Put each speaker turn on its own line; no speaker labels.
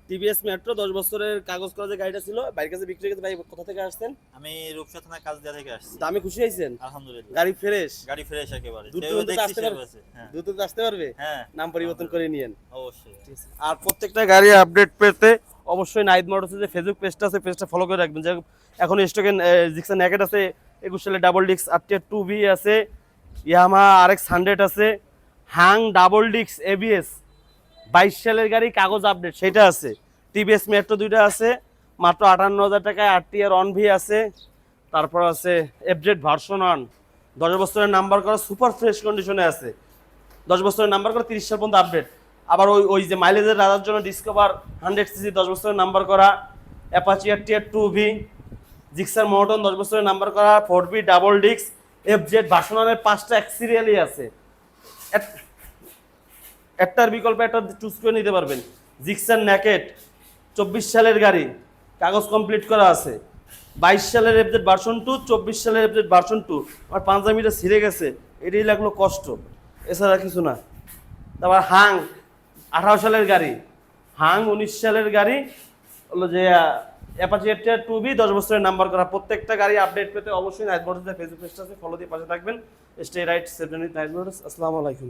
TVS metro 10 বছরের কাগজ করা যে গাড়িটা ছিল বাইরের কাছে বিক্রি করে ভাই কোথা থেকে আসছেন?
আমি রূপসা থানা কাজদিয়া থেকে আসছি।
দামে খুশি হয়েছেন?
আলহামদূলিল্লাহ।
গাড়ি ফ্রেশ?
গাড়ি ফ্রেশ একেবারে।
দ্রুত
সেও
দ্রুত
দেখছি
আসতে
সে
পারবে?
বলেছে। হ্যাঁ।
দ্রুত দ্রুত আসতে পারবে?
হ্যাঁ।
নাম পরিবর্তন করে নিয়েন।
অবশ্যই।
আর প্রত্যেকটা গাড়ি আপডেট পেতে অবশ্যই নাইট মোটরসের যে ফেসবুক পেজটা আছে পেজটা ফলো করে রাখবেন। যে এখন স্টকে জিক্সার নেকেট আছে, 21 সালে ডাবল ডিক্স আরটিআর 2V আছে, ইয়ামাহা RX 100 আছে, হাং ডাবল ডিক্স ABS 22 সালের গাড়ি কাগজ আপডেট সেটা আছে। টিভিএস মেট্রো 2টা আছে মাত্র 58,000 টাকায়। আরটিআর 1V আছে, তারপর আছে এফজেড ভার্সন 1 10 বছরের নাম্বার করা সুপার ফ্রেশ কন্ডিশনে আছে। 10 বছরের নাম্বার করা 30 সাল পর্যন্ত আপডেট। আবার ওই যে মাইলেজের রাজার জন্য ডিসকভার 100cc 10 বছরের নাম্বার করা, অ্যাপাচি আরটিআর 2V, জিক্সার মোটন 10 বছরের নাম্বার করা, 4V ডাবল ডিক্স, এফজেড ভার্সন 1 এর 5টা এক সিরিয়ালই আছে। একটার বিকল্পে একটা চুজ করে নিতে পারবেন। জিক্সার নেকেট 24 সালের গাড়ি কাগজ কমপ্লিট করা আছে। 22 সালের এফজেড ভার্সন 2, 24 সালের এফজেড ভার্সন 2। আমার পাঞ্জাবিটা ছিঁড়ে গেছে, এটাই লাগলো কষ্ট, এছাড়া কিছু না। তারপর হাং 18 সালের গাড়ি, হাং 19 সালের গাড়ি হলো যে অ্যাপাচি আরটিআর 2V 10 বছরের নাম্বার করা। প্রত্যেকটা গাড়ি আপডেট পেতে অবশ্যই নাইট মোটরসের ফেসবুক পেজটা আছে, ফলো দিয়ে পাশে থাকবেন। Stay right save night motors. আসসালামু আলাইকুম।